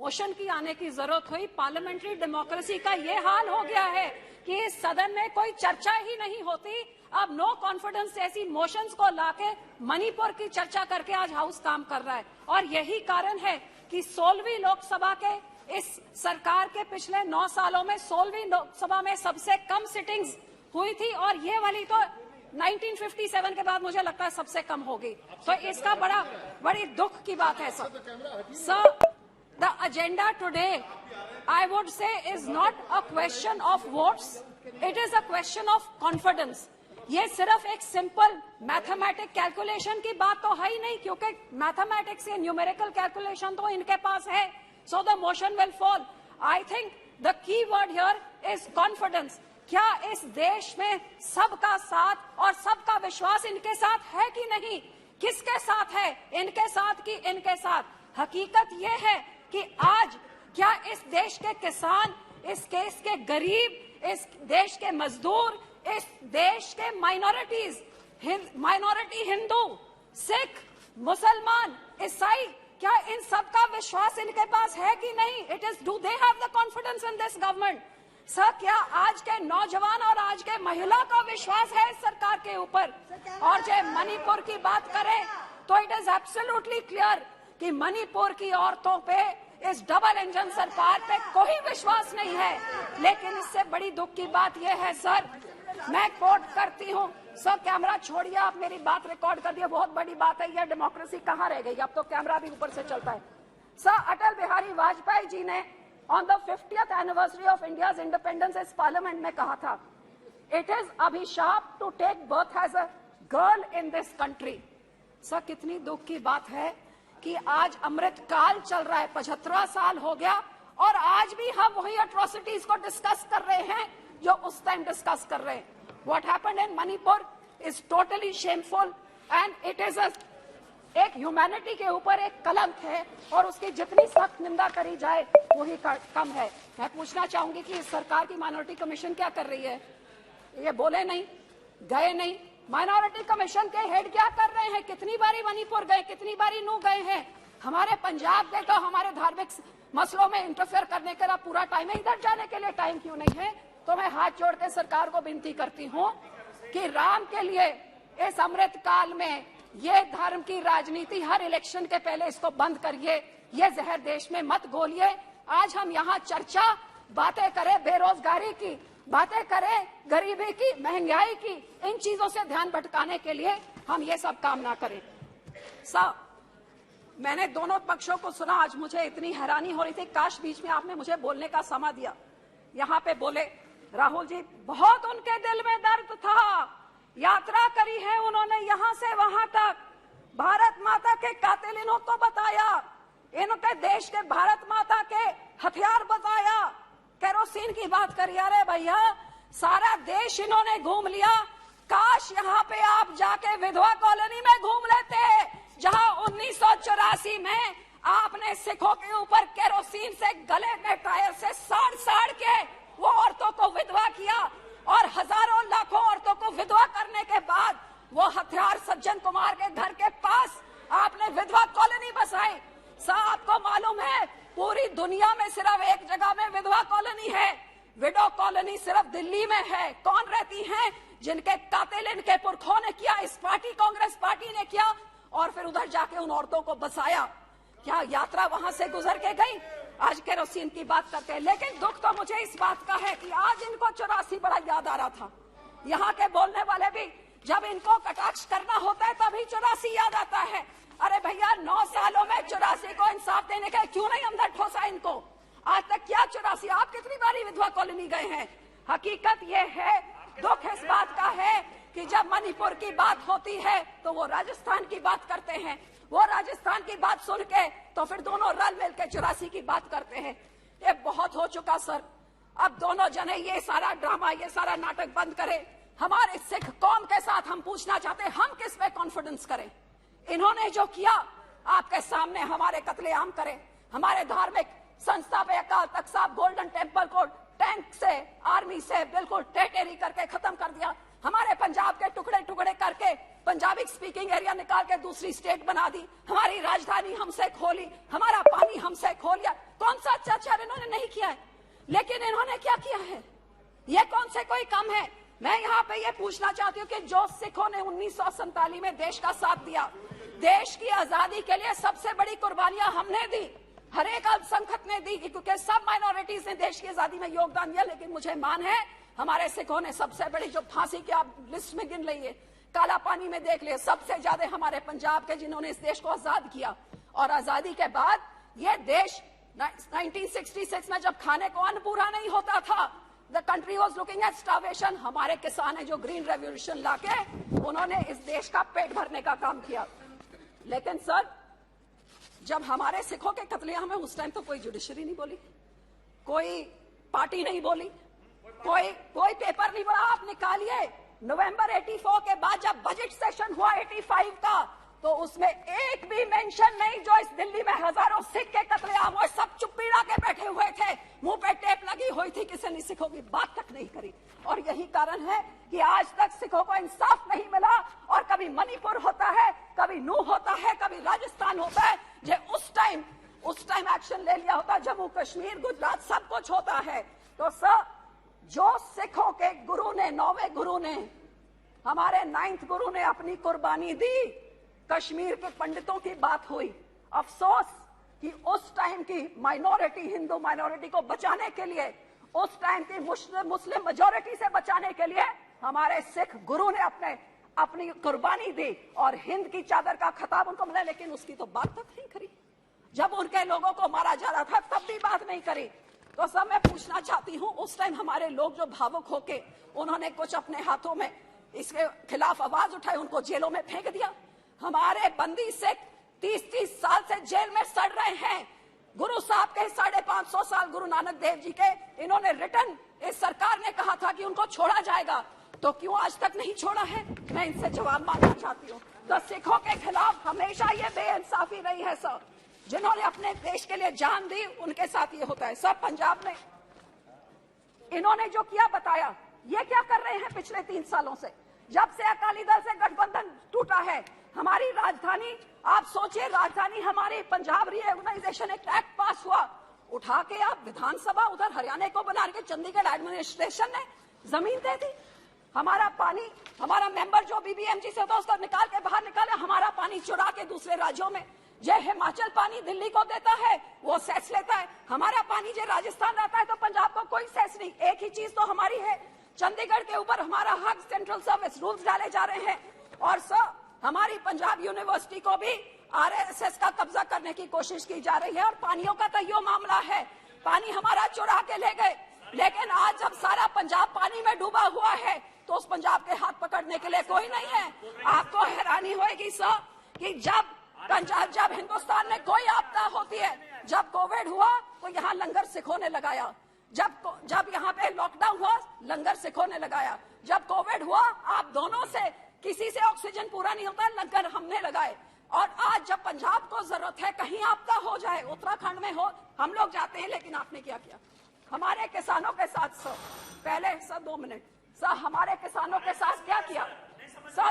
Motion की आने की जरूरत हुई। पार्लियामेंट्री डेमोक्रेसी का ये हाल हो गया है कि इस सदन में कोई चर्चा ही नहीं होती। अब नो कॉन्फिडेंस जैसी मोशंस को लाके मणिपुर की चर्चा करके आज हाउस काम कर रहा है। और यही कारण है कि 16वीं लोकसभा के इस सरकार के पिछले 9 सालों में 16वीं लोकसभा में सबसे कम सिटिंग्स हुई थी और ये वाली तो 1957 के बाद मुझे लगता है सबसे कम होगी। तो इसका बड़ी दुख की बात है sir. The agenda today I would say is not a question of votes, it is a question of confidence. ये सिर्फ एक सिंपल मैथमेटिक कैलकुलेशन की बात तो है ही नहीं, क्योंकि मैथमेटिक्स या न्यूमेरिकल कैलकुलेशन तो इनके पास है। So the motion will fall. I think the key word here is confidence. क्या इस देश में सबका साथ और सबका विश्वास इनके साथ है कि नहीं? किसके साथ है, इनके साथ कि इनके साथ? हकीकत ये है कि आज क्या इस देश के किसान, इस देश के गरीब, इस देश के मजदूर, इस देश के माइनॉरिटी हिंदू, सिख, मुसलमान, ईसाई, क्या इन सब का विश्वास इनके पास है कि नहीं? It is do they have the confidence in this government? Sir, क्या आज के नौजवान और आज के महिला का विश्वास है इस सरकार के ऊपर? और जो मणिपुर की बात करें तो इट इज एब्सोल्युटली क्लियर कि मणिपुर की औरतों पे इस डबल इंजन सरकार पे कोई विश्वास नहीं है। लेकिन इससे बड़ी दुख की बात यह है सर, मैं कोट करती हूँ सर, कैमरा छोड़िए, आप मेरी बात रिकॉर्ड कर दिए, बहुत बड़ी बात है। यह डेमोक्रेसी कहाँ रह गई? अब तो कैमरा भी ऊपर से चलता है। Sir, Atal Bihari Vajpayee ji on the द 50th anniversary of India's independence इस पार्लियामेंट में कहा था, इट इज अभिशाप to take birth as a girl in this country. Sir, कितनी दुख की बात है कि आज अमृत काल चल रहा है, 75वां साल हो गया और आज भी हम वही अट्रॉसिटीज को डिस्कस कर रहे हैं जो उस टाइम डिस्कस कर रहे हैं। What happened in Manipur is totally shameful and it is एक ह्यूमैनिटी के ऊपर एक कलंक है और उसकी जितनी सख्त निंदा करी जाए वही कम है। मैं पूछना चाहूंगी कि इस सरकार की माइनॉरिटी कमीशन क्या कर रही है? ये बोले नहीं, गए नहीं। माइनॉरिटी कमीशन के हेड क्या कर रहे हैं? कितनी बारी मणिपुर गए, कितनी बारी नू गए हैं? हमारे पंजाब देखो, हमारे धार्मिक मसलों में इंटरफेयर करने का पूरा टाइम है, इधर जाने के लिए टाइम क्यों नहीं है? तो मैं हाथ जोड़ के सरकार को विनती करती हूँ कि राम के लिए इस अमृत काल में ये धर्म की राजनीति हर इलेक्शन के पहले इसको बंद करिए, ये जहर देश में मत घोलिए। आज हम यहाँ चर्चा बातें करें बेरोजगारी की, बातें करें गरीबी की, महंगाई की, इन चीजों से ध्यान भटकाने के लिए हम ये सब काम ना करें। साहब, मैंने दोनों पक्षों को सुना, आज मुझे इतनी हैरानी हो रही थी, काश बीच में आपने मुझे बोलने का समय दिया। यहाँ पे बोले राहुल जी, बहुत उनके दिल में दर्द था, यात्रा करी है उन्होंने यहाँ से वहां तक, भारत माता के कातिल इनको बताया, इनके देश के भारत माता के हथियार बताया, केरोसिन की बात करी। अरे भैया, सारा देश इन्होंने घूम लिया, काश यहाँ पे आप जाके विधवा कॉलोनी में घूम लेते, जहाँ 1984 में आपने सिखों के ऊपर केरोसिन से गले में टायर से साड़ के वो औरतों को विधवा किया और हजारों लाखों औरतों को विधवा करने के बाद वो हथियार सज्जन कुमार के घर के पास आपने विधवा कॉलोनी बसाई। साहब, आपको मालूम है पूरी दुनिया में सिर्फ एक जगह में विधवा कॉलोनी है, विडो कॉलोनी सिर्फ दिल्ली में है। कौन रहती हैं? जिनके कातिल इनके पुरखों ने किया, इस पार्टी कांग्रेस पार्टी ने किया और फिर उधर जाके उन औरतों को बसाया। क्या यात्रा वहां से गुजर के गई? आज केरोसिन की बात करते हैं, लेकिन दुख तो मुझे इस बात का है कि आज इनको 84 बड़ा याद आ रहा था। यहाँ के बोलने वाले भी जब इनको कटाक्ष करना होता है तभी 84 याद आता है। अरे भैया, 9 सालों में 84 को इंसाफ देने का क्यों नहीं अंदर ठोसा इनको? आज तक क्या 84? आप कितनी बारी विधवा कॉलोनी गए हैं? हकीकत ये है, दुख इस बात का है कि जब मणिपुर की बात होती है तो वो राजस्थान की बात करते हैं, वो राजस्थान की बात सुन के तो फिर दोनों रल मिल के 84 की बात करते हैं। ये बहुत हो चुका सर, अब दोनों जने ये सारा ड्रामा, ये सारा नाटक बंद करें। हमारे सिख कौम के साथ हम पूछना चाहते हैं, हम किस पे कॉन्फिडेंस करें? इन्होंने जो किया आपके सामने हमारे कत्लेआम करें, हमारे धार्मिक संस्था पे अकाल तख्त साहब गोल्डन टेम्पल को टैंक से, आर्मी से बिल्कुल टेटेरी करके खत्म कर दिया, हमारे पंजाब के टुकड़े टुकड़े करके पंजाबी स्पीकिंग एरिया निकाल के दूसरी स्टेट बना दी, हमारी राजधानी हमसे खोली, हमारा पानी हमसे खो लिया। कौन सा नहीं किया है, लेकिन इन्होंने क्या किया है? ये कौन से कोई कम है? मैं यहाँ पे ये पूछना चाहती हूँ कि जो सिखों ने 1947 में देश का साथ दिया, देश की आजादी के लिए सबसे बड़ी कुर्बानियां हमने दी, हर एक अल्पसंख्यक ने दी, क्योंकि सब माइनॉरिटीज ने देश की आजादी में योगदान दिया। लेकिन मुझे मान है हमारे सिखों ने सबसे बड़ी, जो फांसी की आप लिस्ट में गिन लीजिए, काला पानी में देख लिए, सबसे ज्यादा हमारे पंजाब के जिन्होंने इस देश को आजाद किया। और आजादी के बाद ये देश 1966 में जब खाने को अन्न पूरा नहीं होता था, the country was looking at starvation, हमारे किसान है जो ग्रीन रेवोल्यूशन लाके उन्होंने इस देश का पेट भरने का काम किया। लेकिन सर, जब हमारे सिखों के कत्लेआम में उस टाइम तो कोई जुडिशरी नहीं बोली, कोई पार्टी नहीं बोली, कोई पेपर नहीं बोला। आप निकालिए नवंबर 84 के बाद जब बजट सेशन हुआ 85 का, तो उसमें एक भी मेंशन नहीं जो इस दिल्ली में हजारों सिख के कत्लेआम हुए, सब चुप्पी के बैठे हुए थे, मुंह पे टेप लगी हुई थी, किसी ने सिखों की बात तक नहीं करी। और यही कारण है कि आज तक सिखों को इंसाफ नहीं मिला। और कभी मणिपुर होता है, कभी नूह होता है, कभी राजस्थान होता है, जो उस टाइम एक्शन ले लिया होता, जम्मू कश्मीर, गुजरात, सब कुछ होता है। तो सर, जो सिखों के गुरु ने, 9वें गुरु ने, हमारे 9th गुरु ने अपनी कुर्बानी दी, कश्मीर के पंडितों की बात हुई। अफसोस कि उस टाइम की माइनॉरिटी, हिंदू माइनॉरिटी को बचाने के लिए, उस टाइम की मुस्लिम मेजॉरिटी से बचाने के लिए हमारे सिख गुरु ने अपनी कुर्बानी दी और हिंद की चादर का खिताब उनको मिला। लेकिन उसकी तो बात तक नहीं करी। जब उनके लोगों को मारा जा रहा था तब भी बात नहीं करी। तो सब मैं पूछना चाहती हूँ, उस टाइम हमारे लोग जो भावुक होके उन्होंने कुछ अपने हाथों में इसके खिलाफ आवाज उठाई, उनको जेलों में फेंक दिया। हमारे बंदी सिख 30-30 साल से जेल में सड़ रहे हैं। गुरु साहब के 550 साल, गुरु नानक देव जी के, इन्होंने रिटर्न, इस सरकार ने कहा था कि उनको छोड़ा जाएगा, तो क्यों आज तक नहीं छोड़ा है? मैं इनसे जवाब मांगना चाहती हूँ। तो सिखों के खिलाफ हमेशा ये बेइंसाफी रही है सर। जिन्होंने अपने देश के लिए जान दी, उनके साथ ये होता है। सब पंजाब में इन्होंने जो किया बताया, ये क्या कर रहे हैं पिछले 3 सालों से, जब से अकाली दल से गठबंधन टूटा है। हमारी राजधानी, आप सोचिए, राजधानी हमारी पंजाब रीऑर्गेनाइजेशन एक्ट पास हुआ, उठा के आप विधानसभा उधर हरियाणा को बना के चंडीगढ़ एडमिनिस्ट्रेशन ने जमीन दे दी। हमारा पानी, हमारा मेंबर जो बीबीएमजी से होता है उसको निकाल के बाहर निकाले, हमारा पानी चुरा के दूसरे राज्यों में। जो हिमाचल पानी दिल्ली को देता है वो सेस लेता है, हमारा पानी जो राजस्थान रहता है तो पंजाब को कोई सेस नहीं। एक ही चीज तो हमारी है, चंडीगढ़ के ऊपर हमारा हक, सेंट्रल सर्विस रूल्स डाले जा रहे हैं। और सर, हमारी पंजाब यूनिवर्सिटी को भी आरएसएस का कब्जा करने की कोशिश की जा रही है। और पानियों का तो यो मामला है, पानी हमारा चुरा के ले गए। लेकिन आज जब सारा पंजाब पानी में डूबा हुआ है तो उस पंजाब के हाथ पकड़ने के लिए कोई नहीं है। आपको हैरानी होगी सर कि जब हिंदुस्तान में कोई आपदा होती है, जब कोविड हुआ तो यहाँ लंगर सिखों ने लगाया, जब यहाँ पे लॉकडाउन हुआ लंगर सिखों ने लगाया, जब कोविड हुआ आप दोनों से किसी से ऑक्सीजन पूरा नहीं होता, लंगर हमने लगाए। और आज जब पंजाब को जरूरत है, कहीं आपदा हो जाए, उत्तराखंड में हो, हम लोग जाते हैं। लेकिन आपने क्या किया हमारे किसानों के साथ? सर पहले 2 मिनट, सर हमारे किसानों के साथ क्या किया?